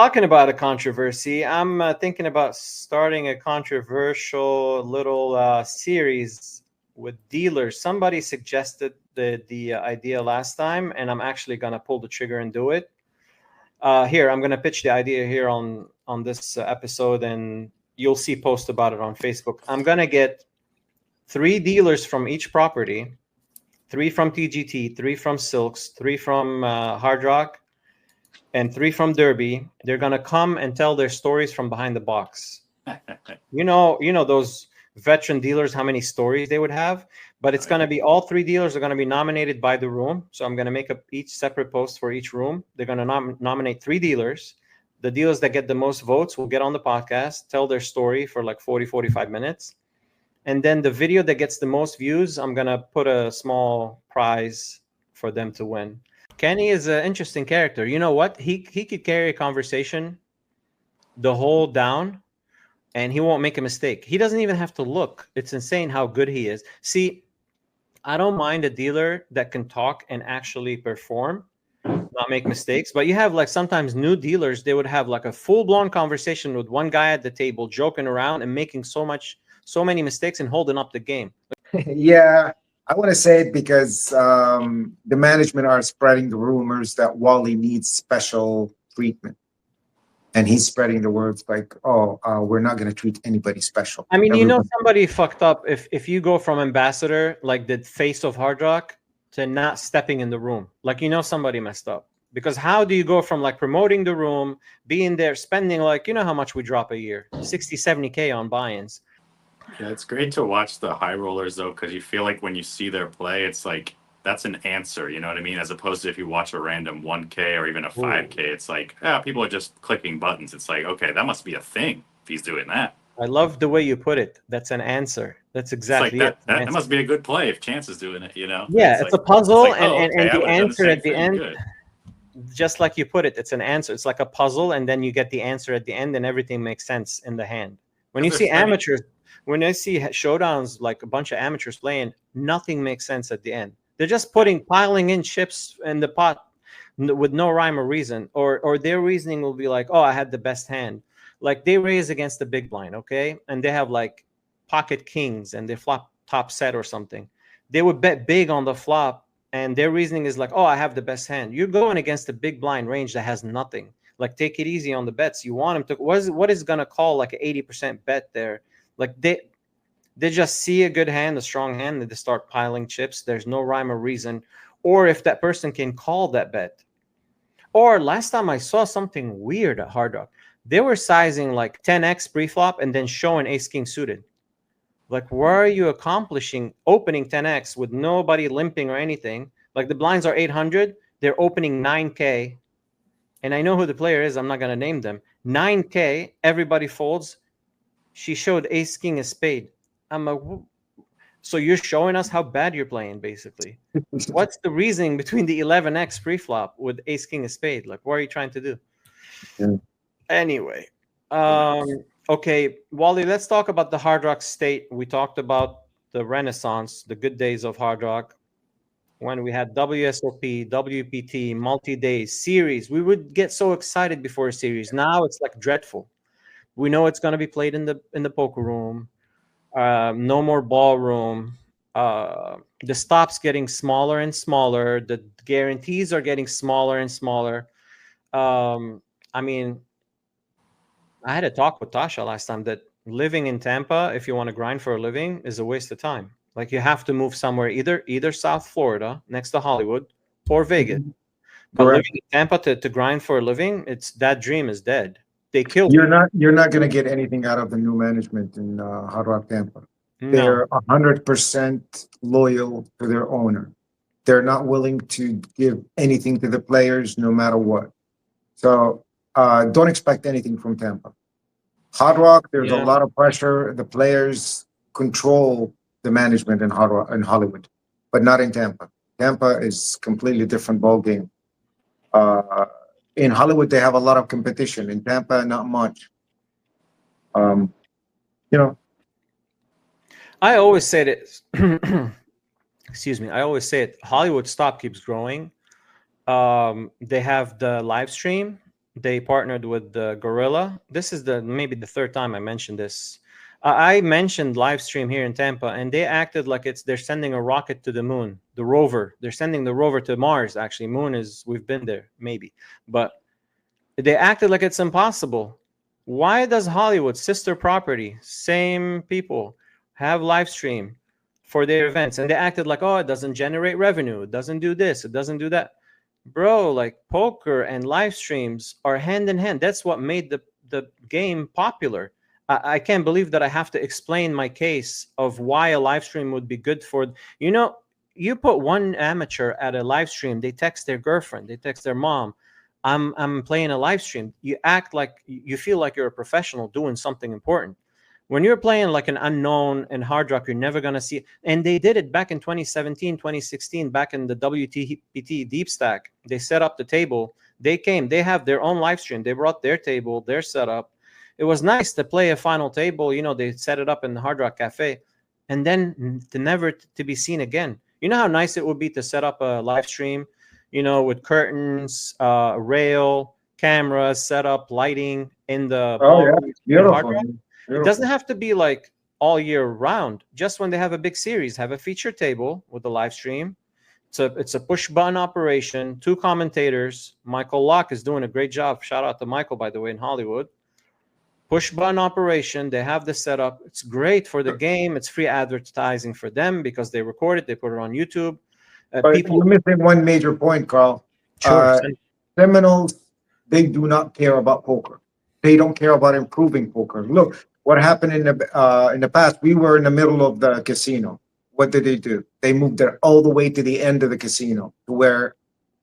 Talking about a controversy, I'm thinking about starting a controversial little series with dealers. Somebody suggested the idea last time, and I'm actually gonna pull the trigger and do it. Here, I'm gonna pitch the idea here on this episode, and you'll see post about it on Facebook. I'm gonna get 3 dealers from each property, 3 from TGT, 3 from Silks, 3 from Hard Rock, and 3 from Derby. They're gonna come and tell their stories from behind the box. You know those veteran dealers, how many stories they would have. But it's gonna be all 3 dealers are gonna be nominated by the room. So I'm gonna make up each separate post for each room. They're gonna nominate 3 dealers. The dealers that get the most votes will get on the podcast, tell their story for like 40-45 minutes. And then the video that gets the most views, I'm gonna put a small prize for them to win. Kenny is an interesting character. You know what? He could carry a conversation the whole down, and he won't make a mistake. He doesn't even have to look. It's insane how good he is. See, I don't mind a dealer that can talk and actually perform, not make mistakes. But you have like sometimes new dealers, they would have like a full-blown conversation with one guy at the table, joking around and making so many mistakes and holding up the game. Yeah, I want to say it because the management are spreading the rumors that Wally needs special treatment. And he's spreading the words like, we're not going to treat anybody special. I mean, somebody fucked up if you go from ambassador, like the face of Hard Rock, to not stepping in the room. Like, somebody messed up. Because how do you go from like promoting the room, being there, spending like, how much we drop a year? 60, 70K on buy-ins. Yeah, it's great to watch the high rollers though, because you feel like when you see their play, it's like that's an answer, you know what I mean? As opposed to if you watch a random 1K or even a 5K, it's like, people are just clicking buttons. It's like, okay, that must be a thing if he's doing that. I love the way you put it. That's an answer. That's exactly like it. That must be a good play if Chance is doing it, Yeah, it's like a puzzle, and the answer at the end, good. Just like you put it, it's an answer. It's like a puzzle, and then you get the answer at the end, and everything makes sense in the hand. When you see amateurs, when I see showdowns, like a bunch of amateurs playing, nothing makes sense at the end. They're just piling in chips in the pot with no rhyme or reason, or their reasoning will be like, oh, I had the best hand. Like they raise against the big blind, okay? And they have like pocket kings and they flop top set or something. They would bet big on the flop, and their reasoning is like, oh, I have the best hand. You're going against a big blind range that has nothing. Like, take it easy on the bets. You want them to, what is going to call like an 80% bet there? Like they just see a good hand, a strong hand, and they start piling chips. There's no rhyme or reason. Or if that person can call that bet. Or last time I saw something weird at Hard Rock. They were sizing like 10x pre-flop and then showing ace-king suited. Like, where are you accomplishing opening 10x with nobody limping or anything? Like, the blinds are 800. They're opening 9K. And I know who the player is. I'm not going to name them. 9K, everybody folds. She showed ace-king a spade. I'm like, so you're showing us how bad you're playing, basically. What's the reasoning between the 11x pre-flop with ace-king a spade? Like, what are you trying to do? Yeah. Anyway, okay, Wally, let's talk about the Hard Rock state. We talked about the Renaissance, the good days of Hard Rock, when we had WSOP, WPT, multi-day series. We would get so excited before a series. Now it's like dreadful. We know it's going to be played in the poker room. No more ballroom. The stops getting smaller and smaller. The guarantees are getting smaller and smaller. I mean, I had a talk with Tasha last time that living in Tampa, if you want to grind for a living, is a waste of time. Like, you have to move somewhere, either South Florida next to Hollywood or Vegas. But living in Tampa to grind for a living, that dream is dead. They killed You're not going to get anything out of the new management in Hard Rock Tampa. No. They're 100% loyal to their owner. They're not willing to give anything to the players, no matter what. So don't expect anything from Tampa. Hard Rock, there's a lot of pressure. The players control the management in Hard Rock, in Hollywood, but not in Tampa. Tampa is completely different ballgame. In Hollywood, they have a lot of competition. In Tampa, not much. I always say that. Excuse me. I always say it. Hollywood stop keeps growing. They have the live stream, they partnered with Gorilla. This is maybe the third time I mentioned this. I mentioned live stream here in Tampa, and they acted like they're sending a rocket to the moon, the rover. They're sending the rover to Mars. Actually, moon is, we've been there maybe, but they acted like it's impossible. Why does Hollywood, sister property, same people, have live stream for their events, and they acted like, oh, it doesn't generate revenue, it doesn't do this, it doesn't do that? Bro, like poker and live streams are hand in hand. That's what made the game popular. I can't believe that I have to explain my case of why a live stream would be good for, you put one amateur at a live stream, they text their girlfriend, they text their mom, I'm playing a live stream. You act like you feel like you're a professional doing something important. When you're playing like an unknown in Hard Rock, you're never going to see it. And they did it back in 2017, 2016, back in the WTPT Deep Stack. They set up the table. They have their own live stream. They brought their table, their setup. It was nice to play a final table. They set it up in the Hard Rock Cafe, and then never to be seen again. You know how nice it would be to set up a live stream, with curtains, rail, cameras, setup, lighting in the Hard Rock. It doesn't have to be like all year round. Just when they have a big series, have a feature table with the live stream. It's a push button operation. 2 commentators. Michael Locke is doing a great job. Shout out to Michael, by the way, in Hollywood. Push button operation. They have the setup. It's great for the game. It's free advertising for them because they record it. They put it on YouTube. You're missing one major point, Carl. Sure. Seminoles, they do not care about poker. They don't care about improving poker. Look, what happened in the past, we were in the middle of the casino. What did they do? They moved it all the way to the end of the casino to where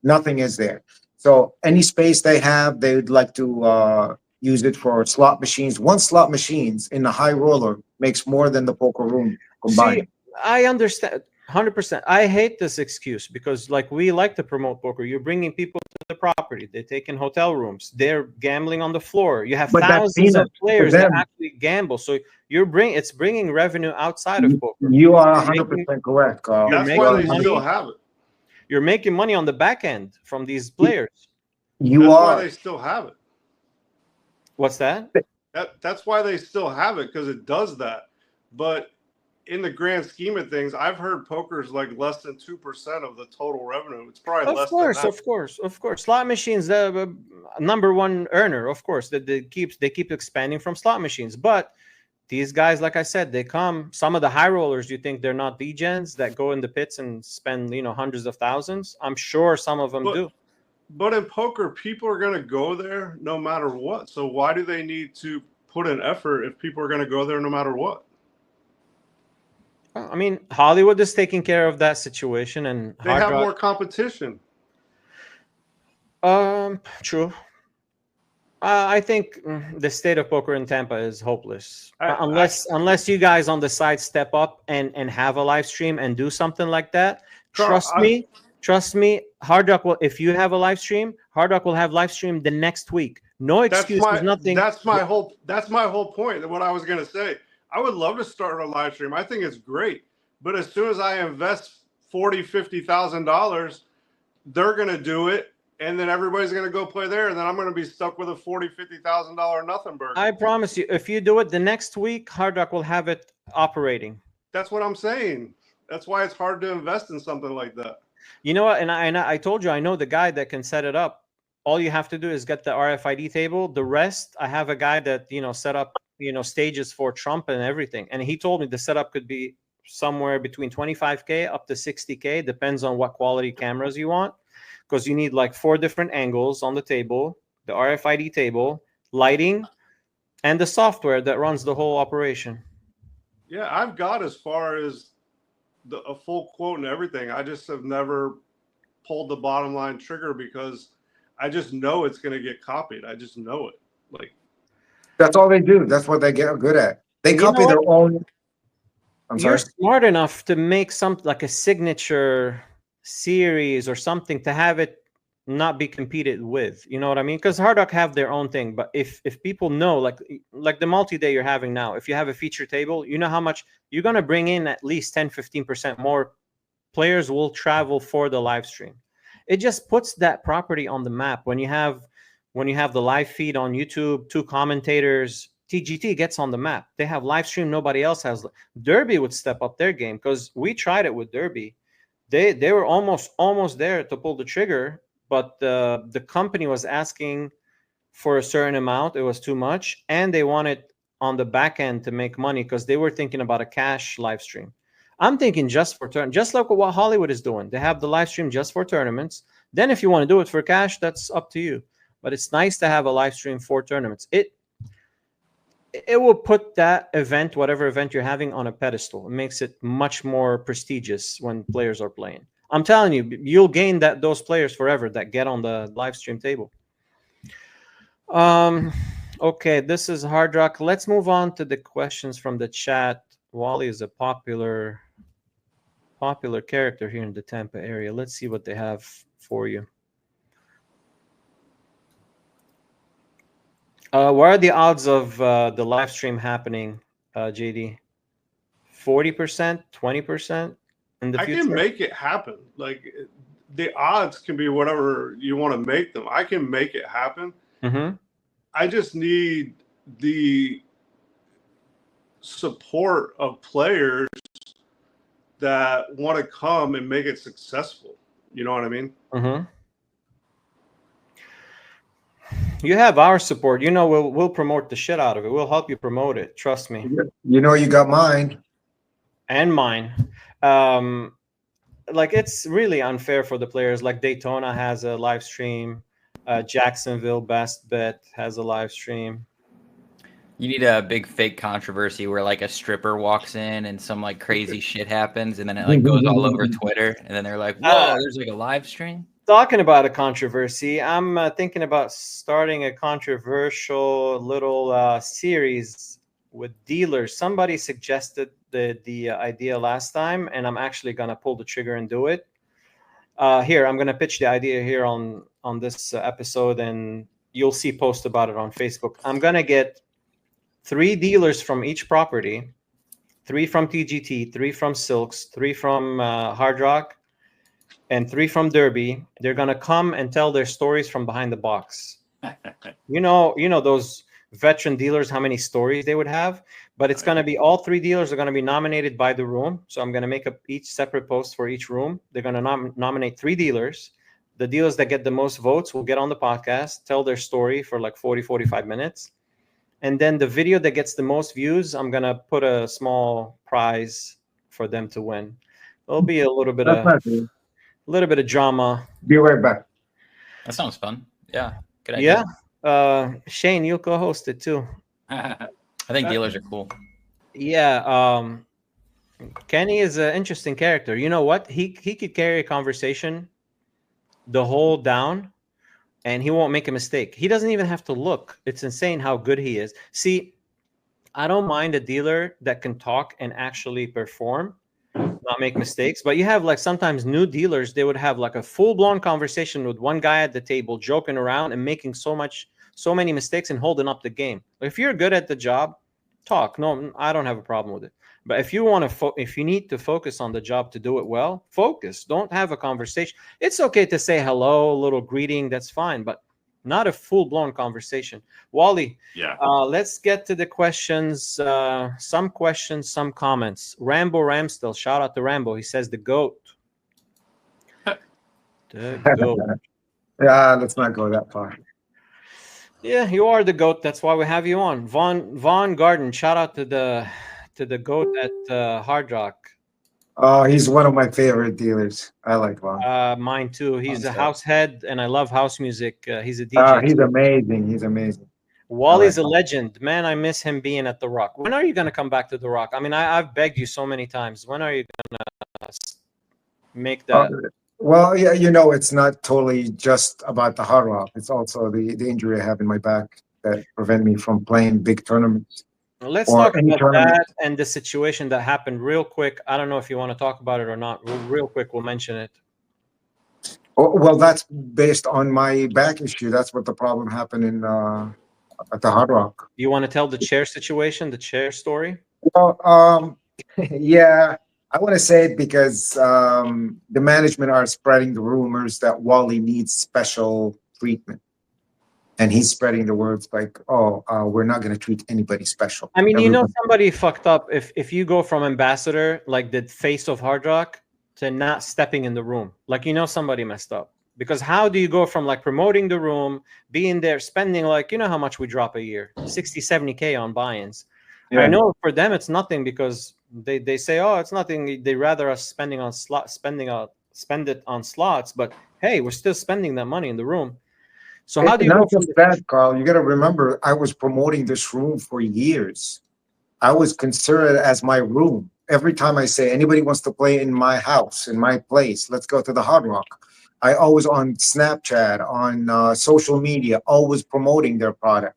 nothing is there. So any space they have, they would like to use it for slot machines. One slot machines in the high roller makes more than the poker room combined. See, I understand 100%. I hate this excuse because we like to promote poker. You're bringing people to the property. They're taking hotel rooms. They're gambling on the floor. You have thousands of players that actually gamble. So it's bringing revenue outside of poker. You are 100% correct, Carl. That's why they still have it. You're making money on the back end from these players. That's why they still have it. What's that? That's why they still have it, because it does that. But in the grand scheme of things, I've heard poker's like less than 2% of the total revenue. It's probably less than that. Of course. Slot machines, the number one earner, of course. They keep expanding from slot machines. But these guys, like I said, they come. Some of the high rollers, you think they're not degens that go in the pits and spend hundreds of thousands? I'm sure some of them do. But in poker, people are going to go there no matter what. So why do they need to put an effort if people are going to go there no matter what? I mean, Hollywood is taking care of that situation, and they have more competition. True. I think the state of poker in Tampa is hopeless. Unless you guys on the side step up and have a live stream and do something like that. Trust me, Hard Rock will. If you have a live stream, Hard Rock will have live stream the next week. No excuses, nothing. That's my whole point. What I was going to say. I would love to start a live stream. I think it's great. But as soon as I invest $40,000-$50,000, they're going to do it. And then everybody's going to go play there. And then I'm going to be stuck with a $40,000-$50,000 nothing burger. I promise you, if you do it the next week, Hard Rock will have it operating. That's what I'm saying. That's why it's hard to invest in something like that. You know what? And I told you, I know the guy that can set it up. All you have to do is get the RFID table. The rest, I have a guy that, set up stages for Trump and everything. And he told me the setup could be somewhere between 25K up to 60K. Depends on what quality cameras you want. Because you need like 4 different angles on the table, the RFID table, lighting, and the software that runs the whole operation. Yeah, I've got as far as a full quote and everything. I just have never pulled the bottom line trigger because I just know it's going to get copied. I just know it. That's all they do. That's what they get good at. They copy their own. You're smart enough to make something like a signature series or something to have it not be competed with. You know what I mean? Because Hard Rock have their own thing. But if people know, like the multi-day you're having now, if you have a feature table, you know how much you're going to bring in. At least 10-15% more players will travel for the live stream. It just puts that property on the map when when you have the live feed on YouTube, 2 commentators, TGT gets on the map. They have live stream. Nobody else has. Derby would step up their game, because we tried it with Derby. They were almost there to pull the trigger, but the company was asking for a certain amount. It was too much, and they wanted on the back end to make money, because they were thinking about a cash live stream. I'm thinking just for just like what Hollywood is doing. They have the live stream just for tournaments. Then if you want to do it for cash, that's up to you. But it's nice to have a live stream for tournaments. It will put that event, whatever event you're having, on a pedestal. It makes it much more prestigious when players are playing. I'm telling you, you'll gain those players forever that get on the live stream table. Okay, this is Hard Rock. Let's move on to the questions from the chat. Wally is a popular character here in the Tampa area. Let's see what they have for you. What are the odds of the live stream happening, JD? 40%, 20% in the future? I can make it happen. Like, the odds can be whatever you want to make them. I can make it happen. Mm-hmm. I just need the support of players that want to come and make it successful. You know what I mean? Mm-hmm. You have our support. You know, we'll promote the shit out of it. We'll help you promote it. Trust me. You know, you got mine. And mine. Like, it's really unfair for the players. Like, Daytona has a live stream. Jacksonville Best Bet has a live stream. You need a big fake controversy where like a stripper walks in and some like crazy shit happens, and then it like goes all over Twitter, and then they're like, "Whoa, there's like a live stream." Talking about a controversy, I'm thinking about starting a controversial little series with dealers. Somebody suggested the idea last time, and I'm actually gonna pull the trigger and do it. Here, I'm gonna pitch the idea here on this episode, and you'll see post about it on Facebook. I'm gonna get 3 dealers from each property, 3 from TGT, 3 from Silks, 3 from Hard Rock, and 3 from Derby. They're gonna come and tell their stories from behind the box. You know those veteran dealers, how many stories they would have. But it's gonna be all 3 dealers are gonna be nominated by the room. So I'm gonna make up each separate post for each room. They're gonna nominate 3 dealers. The dealers that get the most votes will get on the podcast, tell their story for like 40-45 minutes. And then the video that gets the most views, I'm gonna put a small prize for them to win. It'll be a little bit of drama. Be right back. That sounds fun. Yeah, good idea. Yeah, Shane, you'll co-host it too. I think dealers are cool. Yeah, Kenny is an interesting character. You know what? He could carry a conversation the whole down, and he won't make a mistake. He doesn't even have to look. It's insane how good he is. See, I don't mind a dealer that can talk and actually perform, not make mistakes. But you have like sometimes new dealers, they would have like a full-blown conversation with one guy at the table, joking around and making so many mistakes and holding up the game. If you're good at the job, talk. No, I don't have a problem with it. But if you want to, if you need to focus on the job to do it well, focus. Don't have a conversation. It's okay to say hello, a little greeting. That's fine, but not a full-blown conversation. Wally, Yeah. Let's get to the questions. Some questions, some comments. Rambo Ramsdale, shout out to Rambo. He says the GOAT. The GOAT. Yeah, let's not go that far. Yeah, you are the GOAT. That's why we have you on. Vaughn Garden, shout out to the GOAT at Hard Rock. Oh, he's one of my favorite dealers. I like Vaughn. Mine too. He's a house head, and I love house music. He's a DJ. He's amazing. He's amazing. Wally's a legend. Man, I miss him being at The Rock. When are you going to come back to The Rock? I mean, I've begged you so many times. When are you going to make that? Well, yeah, you know, it's not totally just about the Hard Rock. It's also the injury I have in my back that prevent me from playing big tournaments. Let's talk about that and the situation that happened real quick. I don't know if you want to talk about it or not. Real quick, we'll mention it. Oh, well, that's based on my back issue. That's what the problem happened in at the Hard Rock. You want to tell the chair situation, the chair story? Well, yeah, I want to say it because the management are spreading the rumors that Wally needs special treatment. and he's spreading the words like, "Oh, we're not going to treat anybody special." I mean, you know, Everyone- somebody fucked up if you go from ambassador, like the face of Hard Rock, to not stepping in the room. Like, you know, somebody messed up. Because how do you go from like promoting the room, being there, spending like, you know how much we drop a year, 60, 70K on buy-ins. Yeah. I know for them it's nothing because they say, oh, it's nothing. They rather us spend it on slots, but hey, we're still spending that money in the room. So how do you go Not from just that, Carl? You got to remember, I was promoting this room for years. I was considered as my room. Every time I say anybody wants to play in my house, in my place, let's go to the Hard Rock. I always on Snapchat, on social media, always promoting their product.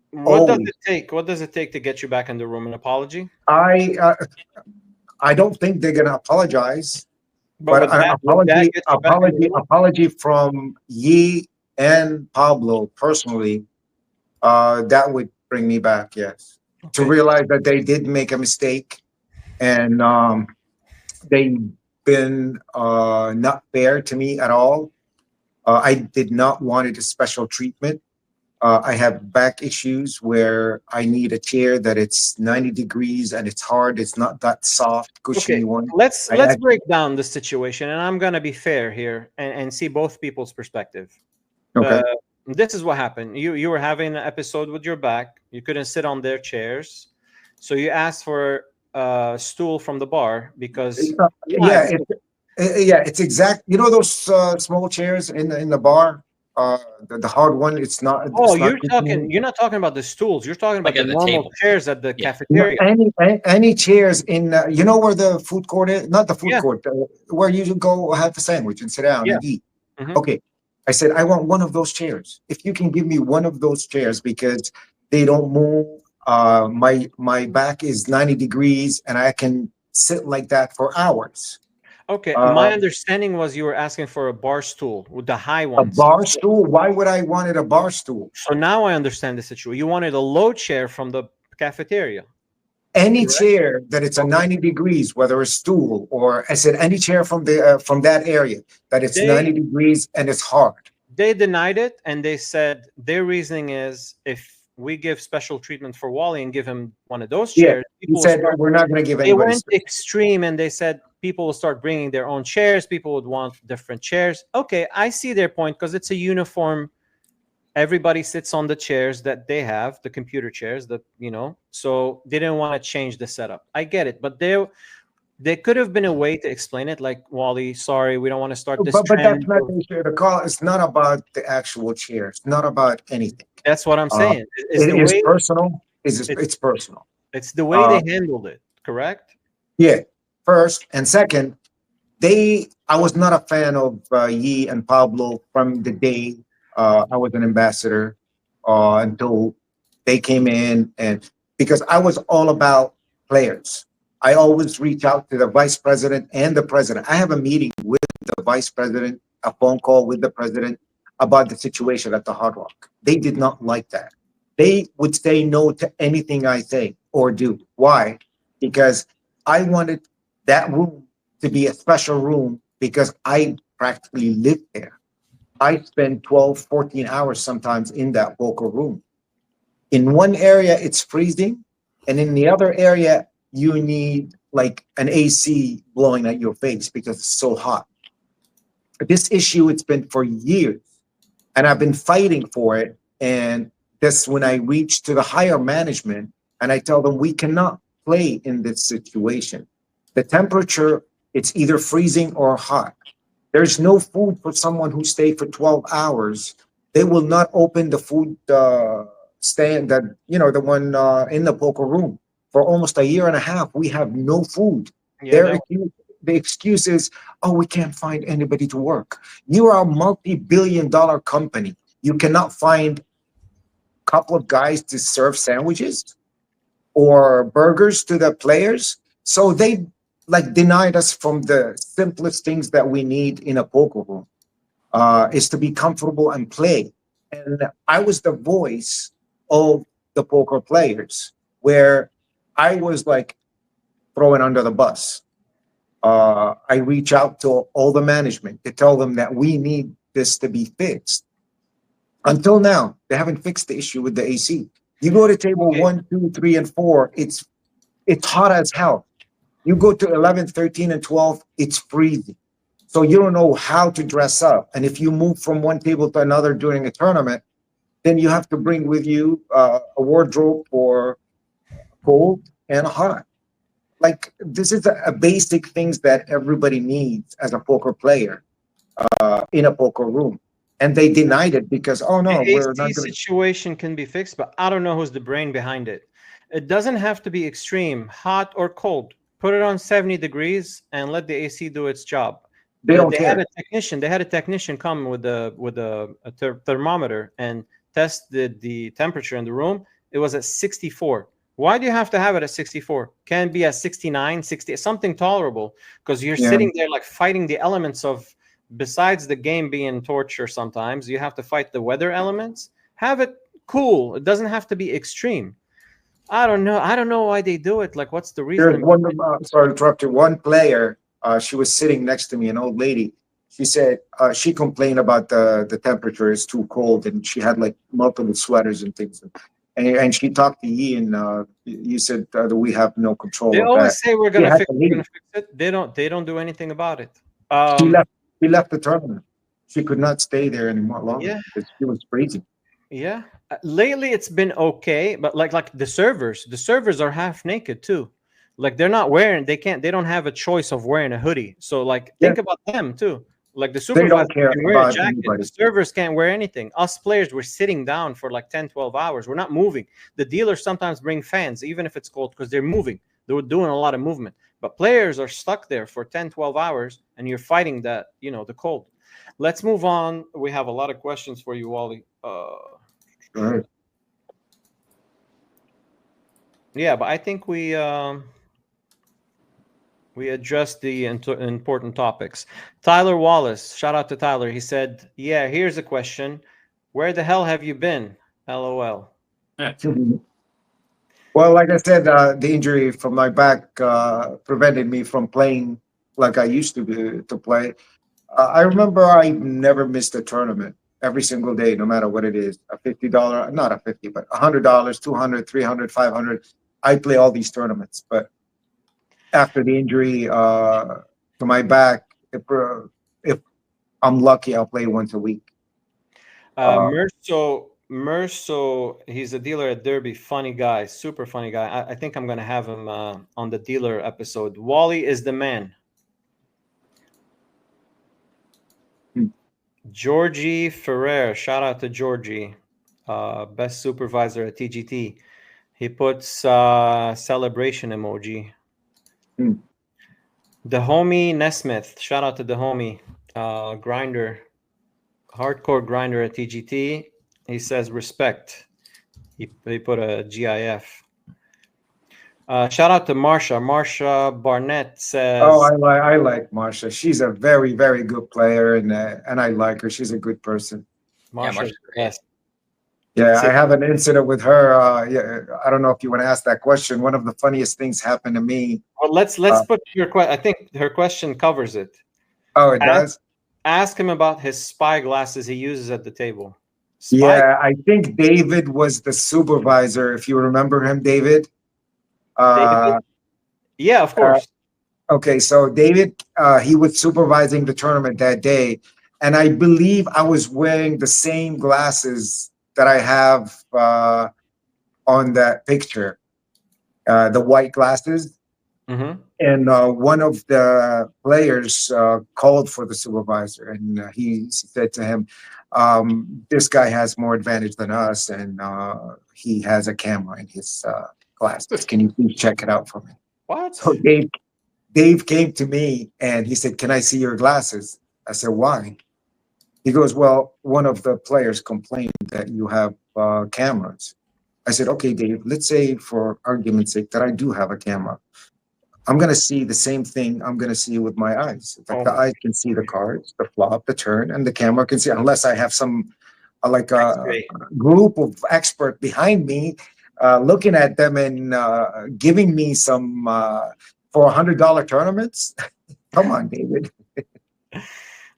What does Always. it take? What does it take to get you back in the room? An apology? I don't think they're gonna apologize, but would would that get you back in the room? apology from Yi and Pablo personally. That would bring me back. Yes, to Okay. realize that they did make a mistake, and they've been not fair to me at all. I did not wanted a special treatment. I have back issues where I need a chair that it's 90 degrees and it's hard. It's not that soft, cushiony Okay, one. let's I let's act- break down the situation, and I'm gonna be fair here and see both people's perspective. Okay. This is what happened. You were having an episode with your back. You couldn't sit on their chairs, so you asked for a stool from the bar because Yeah, it's exact. You know those small chairs in the bar, the hard one. It's not. Oh, It's not you're not talking about the stools. You're talking about Like the at the normal table. chairs at the Yeah. cafeteria. any chairs in. You know where the food court is? Not the food Yeah. court. Where you go have the sandwich and sit down Yeah. and eat. Mhm. Okay, I said I want one of those chairs. If you can give me one of those chairs because they don't move. My back is 90 degrees and I can sit like that for hours. Okay, Uh, my understanding was you were asking for a bar stool with the high A ones. bar stool? Why would I wanted a bar stool? So now I understand the situation. You wanted a low chair from the cafeteria. Any Correct. chair that it's a 90 degrees, whether a stool or I said any chair from that area that it's They- 90 degrees and it's hard. They denied it, and they said their reasoning is if we give special treatment for Wally and give him one of those Yeah, chairs, He people will said start. we're not going to give They anybody. went extreme, and they said people will start bringing their own chairs. People would want different chairs. Okay, I see their point because it's a uniform. Everybody sits on the chairs that they have, the computer chairs. So they didn't want to change the setup. I get it, but there could have been a way to explain it, like Wally. Sorry, we don't want to start this But that's trend. not the issue. The call is not about the actual chair. It's not about anything. That's what I'm saying. It's It the is way. personal. It's- It's personal. It's the way they handled it. Correct. Yeah. First and second, I was not a fan of Yi and Pablo from the day I was an ambassador until they came in, and because I was all about players. I always reach out to the vice president and the president. I have a meeting with the vice president, a phone call with the president about the situation at the Hard Rock. They did not like that. They would say no to anything I say or do. Why? Because I wanted that room to be a special room because I practically live there. I spend 12, 14 hours sometimes in that vocal room. In one area, it's freezing. And in the other area, you need like an AC blowing at your face because it's so hot. This issue, it's been for years. And I've been fighting for it. And that's when I reach to the higher management and I tell them we cannot play in this situation. The temperature, it's either freezing or hot. There's no food for someone who stayed for 12 hours. They will not open the food stand that, the one in the poker room. For almost a year and a half, we have no food. Yeah, The excuse is, oh, we can't find anybody to work. You are a multi-billion-dollar company. You cannot find a couple of guys to serve sandwiches or burgers to the players. So they denied us from the simplest things that we need in a poker room, is to be comfortable and play. And I was the voice of the poker players, where I was like thrown under the bus. I reach out to all the management to tell them that we need this to be fixed. Until now, they haven't fixed the issue with the AC. You go to table Okay. 1, 2, 3, and 4, it's hot as hell. You go to 11, 13, and 12, it's freezing. So you don't know how to dress up. And if you move from one table to another during a tournament, then you have to bring with you a wardrobe for cold and hot. Like, this is a basic things that everybody needs as a poker player in a poker room. And they denied it because, oh no, The we're AC not going to. situation can be fixed, but I don't know who's the brain behind it. It doesn't have to be extreme, hot or cold. Put it on 70 degrees and let the AC do its job. They don't They care. had a technician. They had a technician come with a thermometer and test the temperature in the room. It was at 64. Why do you have to have it at 64? Can it be at 69, 60, something tolerable? Because you're Yeah. sitting there like fighting the elements of, besides the game being torture, sometimes you have to fight the weather elements. Have it cool. It doesn't have to be extreme. I don't know. I don't know why they do it. Like, what's the reason? There's one, sorry to interrupt you. One player, she was sitting next to me, an old lady. She said she complained about the temperature is too cold, and she had like multiple sweaters and things. And she talked to you, and you said that we have no control They of always that. say we're gonna had fix, to we're gonna leave. fix it. They don't do anything about it. She left the tournament. She could not stay there anymore longer Yeah. because she was freezing. Yeah. Lately it's been okay, but like the servers are half naked too. Like, they're not wearing, they don't have a choice of wearing a hoodie. So like, think about them too. Like, the They supervisors don't care can wear a about jacket. anybody. The servers can't wear anything. Us players, we're sitting down for like 10, 12 hours. We're not moving. The dealers sometimes bring fans, even if it's cold, because they're moving. They're doing a lot of movement. But players are stuck there for 10, 12 hours, and you're fighting that, the cold. Let's move on. We have a lot of questions for you, Wally. Right. Yeah, but I think we addressed the important topics. Tyler Wallace, shout out to Tyler. He said, "Yeah, here's a question: where the hell have you been?" LOL. Yeah. Well, like I said, the injury from my back prevented me from playing like I used to play. I remember I never missed a tournament every single day, no matter what it is. A $50, not a 50, but $100, 200, 300, 500. I play all these tournaments. But after the injury to my back, if I'm lucky, I'll play once a week. Merso, he's a dealer at Derby. Funny guy, super funny guy. I think I'm going to have him on the dealer episode. Wally is the man. Georgie Ferrer, shout out to Georgie, best supervisor at TGT. He puts celebration emoji. The homie Nesmith, shout out to the homie, grinder, hardcore grinder at TGT. He says respect. He put a GIF. Shout out to Marsha. Marsha Barnett says, "Oh, I like Marsha. She's a very, very good player, and I like her. She's a good person." Marsha's great. Yeah, I have an incident with her. Yeah, I don't know if you want to ask that question. One of the funniest things happened to me. Well, let's put your question. I think her question covers it. Oh, it does? Ask him about his spy glasses he uses at the table. Yeah, I think David was the supervisor. If you remember him, David. David? Yeah, of course. Okay, so David, he was supervising the tournament that day, and I believe I was wearing the same glasses that I have on that picture, the white glasses. Mm-hmm. And one of the players called for the supervisor, and he said to him, "This guy has more advantage than us, and he has a camera in his glasses. Can you please check it out for me?" What? So Dave came to me and he said, "Can I see your glasses?" I said, "Why?" He goes, "Well, one of the players complained that you have cameras." I said, "Okay, Dave, let's say for argument's sake that I do have a camera. I'm going to see the same thing I'm going to see with my eyes. Like the eyes can see the cards, the flop, the turn, and the camera can see, unless I have some like a group of expert behind me looking at them and giving me some for $100 tournaments." Come on, David.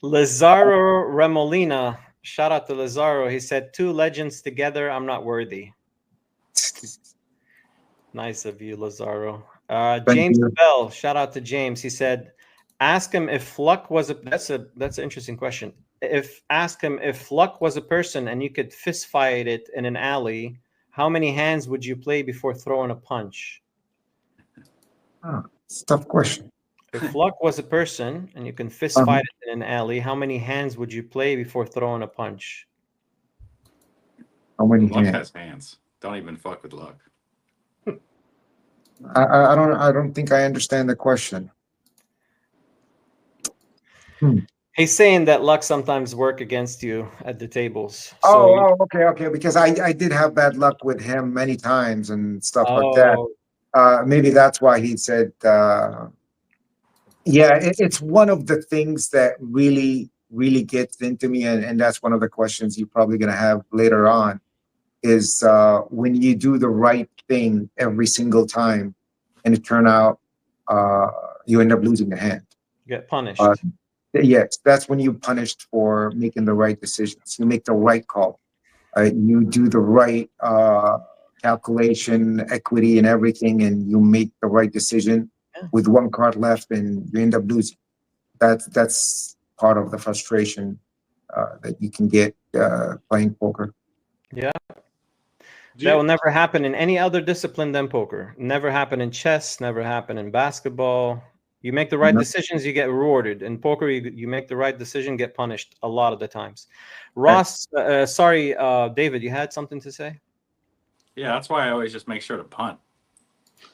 Lazaro Remolina, shout out to Lazaro. He said, 2 legends together, I'm not worthy. Nice of you, Lazaro. James you. Bell, shout out to James. He said, ask him if luck was a that's an interesting question. Ask him if luck was a person and you could fist fight it in an alley, how many hands would you play before throwing a punch? It's a tough question. If luck was a person and you can fist fight it in an alley, how many hands would you play before throwing a punch? How many Luck hands? has hands. Don't even fuck with luck. I don't think I understand the question. He's saying that luck sometimes work against you at the tables. So Okay. Because I did have bad luck with him many times and stuff like that. Maybe that's why he said, yeah, it's one of the things that really gets into me. And that's one of the questions you're probably going to have later on is when you do the right thing every single time and it turn out you end up losing the hand. Get punished. Yes, that's when you're punished for making the right decisions. You make the right call. You do the right calculation, equity, and everything, and you make the right decision with 1 card left, and you end up losing. That's part of the frustration that you can get playing poker. Yeah. That will never happen in any other discipline than poker. Never happen in chess, never happen in basketball. You make the right decisions, you get rewarded. In poker, you make the right decision, get punished a lot of the times. Ross, sorry, David, you had something to say? Yeah, that's why I always just make sure to punt.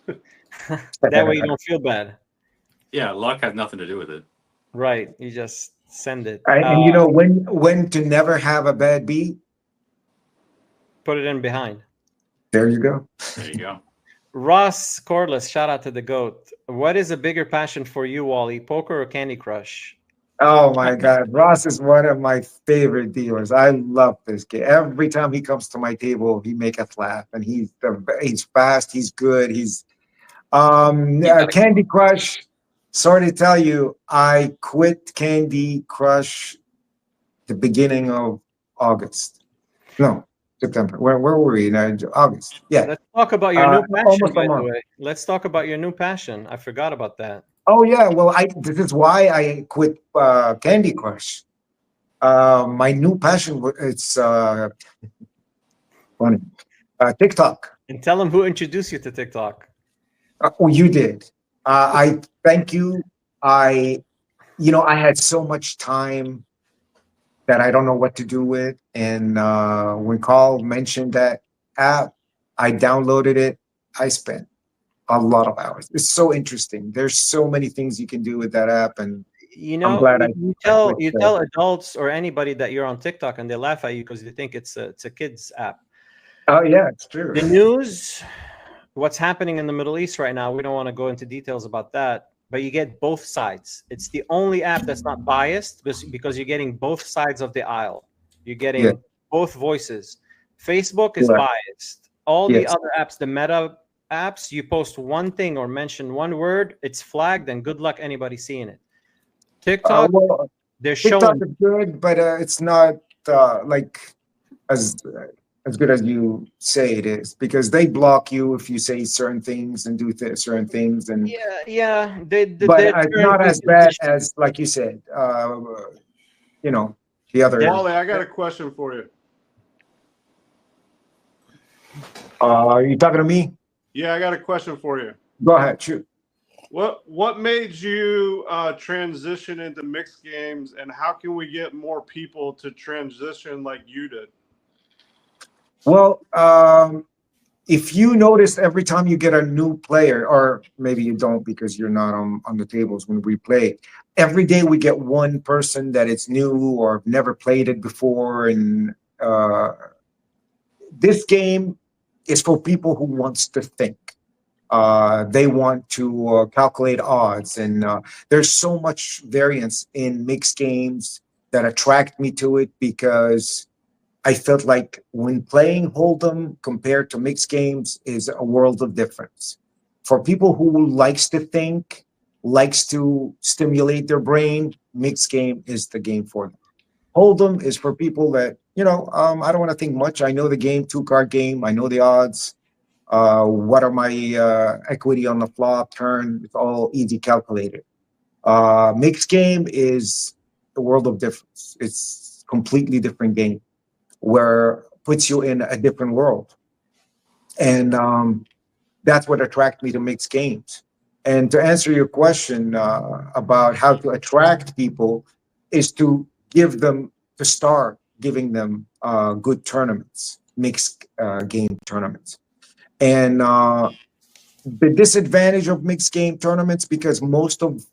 That way you don't feel bad. Yeah, luck has nothing to do with it. Right, you just send it. And you know when to never have a bad beat? Put it in behind. There you go. There you go. Ross Cordless, shout out to the GOAT. What is a bigger passion for you, Wally, poker or Candy Crush? Oh my God, Ross is one of my favorite dealers. I love this kid. Every time he comes to my table, he makes us laugh, and he's fast, he's good, he's Candy Crush. Sorry to tell you, I quit Candy Crush the beginning of August. No, September. Where were we? In August. Yeah. Let's talk about your new passion, by the month. way. Let's talk about your new passion. I forgot about that. Oh yeah, well, this is why I quit Candy Crush. My new passion it's funny. TikTok. And tell them who introduced you to TikTok. You did. I thank you. I had so much time that I don't know what to do with, and when Carl mentioned that app, I downloaded it. I spent a lot of hours. It's so interesting. There's so many things you can do with that app, and I'm glad you tell adults or anybody that you're on TikTok, and they laugh at you because they think it's a kids app. Oh yeah, it's true. The news, what's happening in the Middle East right now, we don't want to go into details about that, but you get both sides. It's the only app that's not biased because you're getting both sides of the aisle. You're getting both voices. Facebook is biased. All the other apps, the Meta apps, you post one thing or mention one word, it's flagged, and good luck anybody seeing it. TikTok, they're showing. TikTok is good, but it's not like as good as you say it is, because they block you if you say certain things and do certain things, and but it's not as bad as, like you said, the other. Wally, I got a question for you. Are you talking to me? Yeah, I got a question for you. Go ahead, shoot. What made you transition into mixed games, and how can we get more people to transition like you did? Well, if you notice, every time you get a new player, or maybe you don't because you're not on the tables when we play, every day we get one person that is new or never played it before. And this game is for people who wants to think. They want to calculate odds, and there's so much variance in mixed games that attract me to it, because I felt like when playing Hold'em compared to mixed games is a world of difference. For people who likes to think, likes to stimulate their brain, mixed game is the game for them. Hold'em is for people that, I don't want to think much. I know the game, 2-card game. I know the odds. What are my equity on the flop, turn? It's all easy calculated. Mixed game is the world of difference. It's completely different game where puts you in a different world. And that's what attracted me to mixed games. And to answer your question about how to attract people is to start giving them good tournaments, mixed game tournaments. And the disadvantage of mixed game tournaments, because most of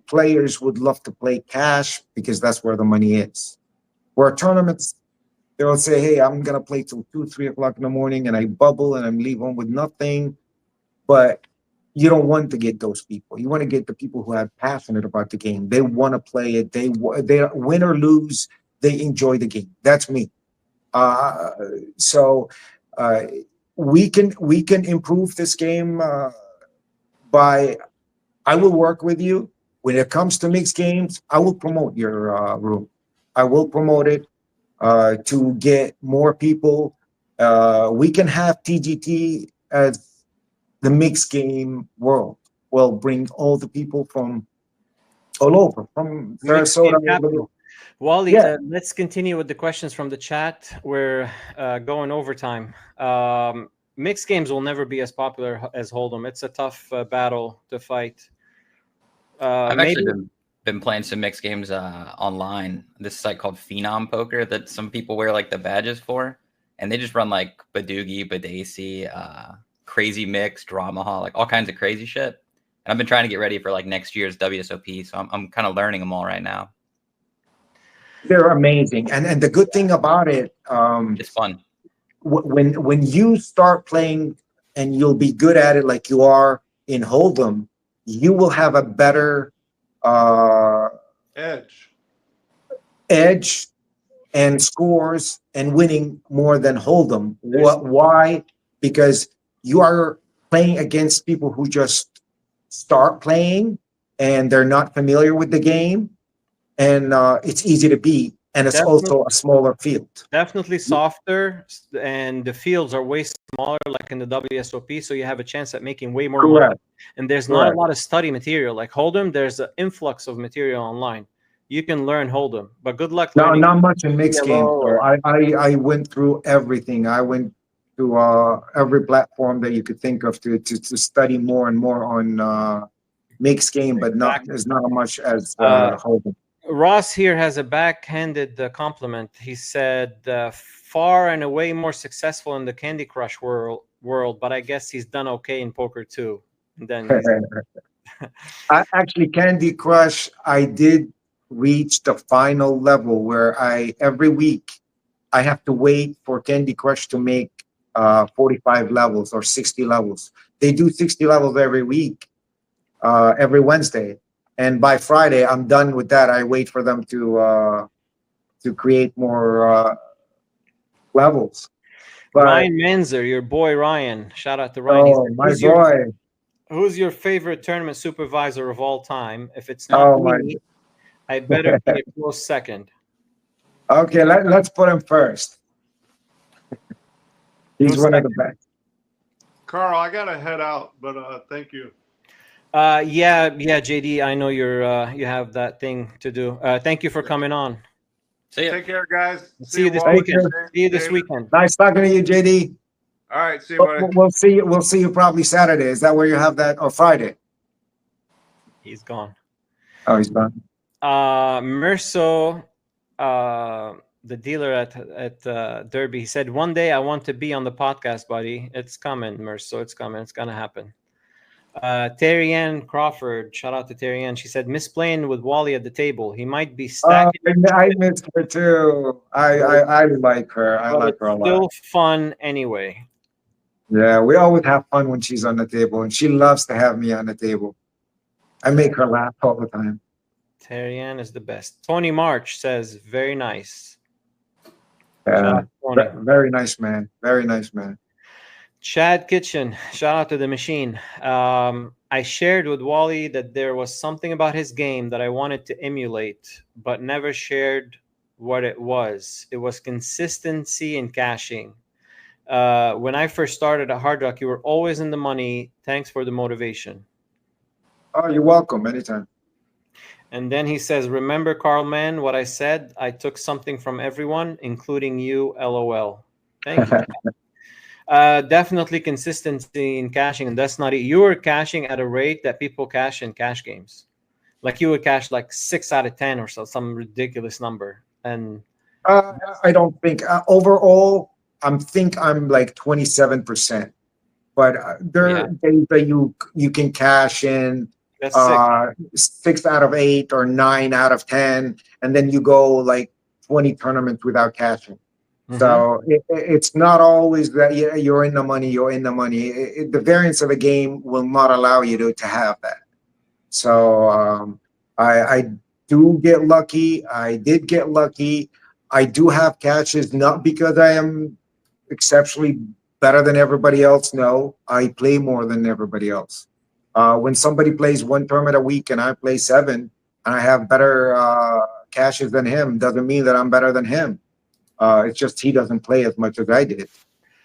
players would love to play cash because that's where the money is. Where tournaments, they'll say, hey, I'm going to play till 2, 3 o'clock in the morning and I bubble and I leave home with nothing. But you don't want to get those people. You want to get the people who are passionate about the game. They want to play it. They win or lose, they enjoy the game. That's me. So we can improve this game by, I will work with you. When it comes to mixed games, I will promote your room. I will promote it to get more people. We can have TGT as the mixed game world. Will bring all the people from all over, from Sarasota. Wally, Yeah. Let's continue with the questions from the chat. We're going overtime. Mixed games will never be as popular as Hold'em. It's a tough battle to fight. I've actually been playing some mixed games online. This site called Phenom Poker that some people wear like the badges for, and they just run like Badoogie, Badesi, Crazy Mix, Drama Hall, like all kinds of crazy shit. And I've been trying to get ready for like next year's WSOP, so I'm kind of learning them all right now. They're amazing, and the good thing about it, it's fun. When you start playing and you'll be good at it like you are in Hold'em, you will have a better edge and scores and winning more than Hold'em. Why? Because you are playing against people who just start playing and they're not familiar with the game, and it's easy to beat, and it's also a smaller field. Definitely softer, and the fields are way smaller, like in the WSOP, so you have a chance at making way more money. And there's not a lot of study material. Like Hold'em, there's an influx of material online. You can learn Hold'em, but good luck. No, not much in mixed games. So I went through everything. I went to every platform that you could think of to study more and more on mixed game, but not as much as Hold'em. Ross here has a backhanded compliment. He said, far and away more successful in the Candy Crush world, but I guess he's done okay in poker too. And then actually, Candy Crush, I did reach the final level where every week I have to wait for Candy Crush to make 45 levels or 60 levels. They do 60 levels every week, every Wednesday. And by Friday, I'm done with that. I wait for them to create more levels. But, Ryan Manzer, your boy Ryan. Shout out to Ryan. Oh, my boy. Who's your favorite tournament supervisor of all time? If it's not me, I better be a close second. Okay, let's put him first. He's one of the best. Carl, I gotta head out, but thank you. Yeah, JD, I know you have that thing to do. Thank you for coming on. See ya. Take care, guys. See you this weekend. See you this weekend. Nice talking to you, JD. All right, see you, buddy. We'll see you probably Saturday. Is that where you have that, or Friday? He's gone. Oh, he's gone. Merso, the dealer at Derby, he said, one day I want to be on the podcast, buddy. It's coming, Merso. It's coming. It's gonna happen. Terry Ann Crawford, shout out to Terry Ann. She said, miss playing with Wally at the table. He might be stacking. I miss her too. I like her. I like her a lot. Still fun anyway. Yeah, we always have fun when she's on the table, and she loves to have me on the table. I make her laugh all the time. Terry Ann is the best. Tony March says, very nice. Very nice man. Very nice man. Chad Kitchen, shout out to the machine. I shared with Wally that there was something about his game that I wanted to emulate, but never shared what it was. It was consistency in cashing. When I first started at Hard Rock, you were always in the money. Thanks for the motivation. Oh, you're welcome. Anytime. And then he says, remember, Carl, man, what I said? I took something from everyone, including you, LOL. Thank you. Definitely consistency in cashing, and that's not it. You were cashing at a rate that people cash in cash games. Like you would cash like 6 out of 10 or so, some ridiculous number. And I don't think overall. I'm like 27%, but there are days that you can cash in that's 6 out of 8 or 9 out of 10, and then you go like 20 tournaments without cashing. So it's not always that you're in the money. You're in the money. The variance of the game will not allow you to have that. So I do get lucky. I did get lucky. I do have catches, not because I am exceptionally better than everybody else. No, I play more than everybody else. When somebody plays one tournament a week and I play 7, and I have better cashes than him, doesn't mean that I'm better than him. It's just he doesn't play as much as I did.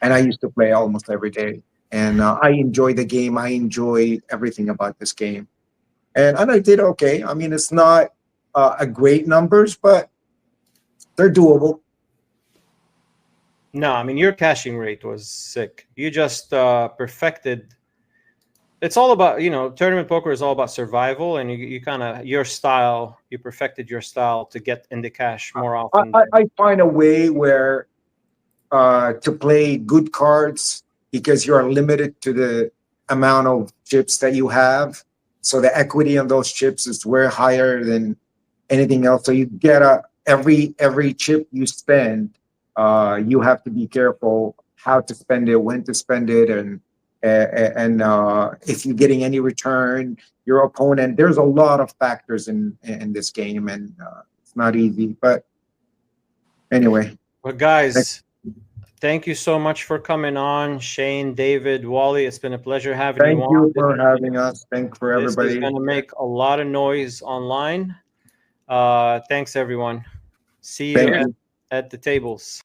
And I used to play almost every day. And I enjoy the game. I enjoy everything about this game. And I did okay. I mean, it's not a great numbers, but they're doable. No, I mean, your cashing rate was sick. You just perfected. It's all about, tournament poker is all about survival, and you kind of, your style, you perfected your style to get into cash more often. I find a way where to play good cards, because you are limited to the amount of chips that you have. So the equity on those chips is way higher than anything else. So you get every chip you spend, you have to be careful how to spend it, when to spend it, and if you're getting any return, your opponent. There's a lot of factors in this game, and it's not easy. But anyway. Well, guys, thank you so much for coming on, Shane, David, Wally. It's been a pleasure having you on. Thank you for having us. Thanks for everybody. This is going to make a lot of noise online. Thanks, everyone. See you at the tables.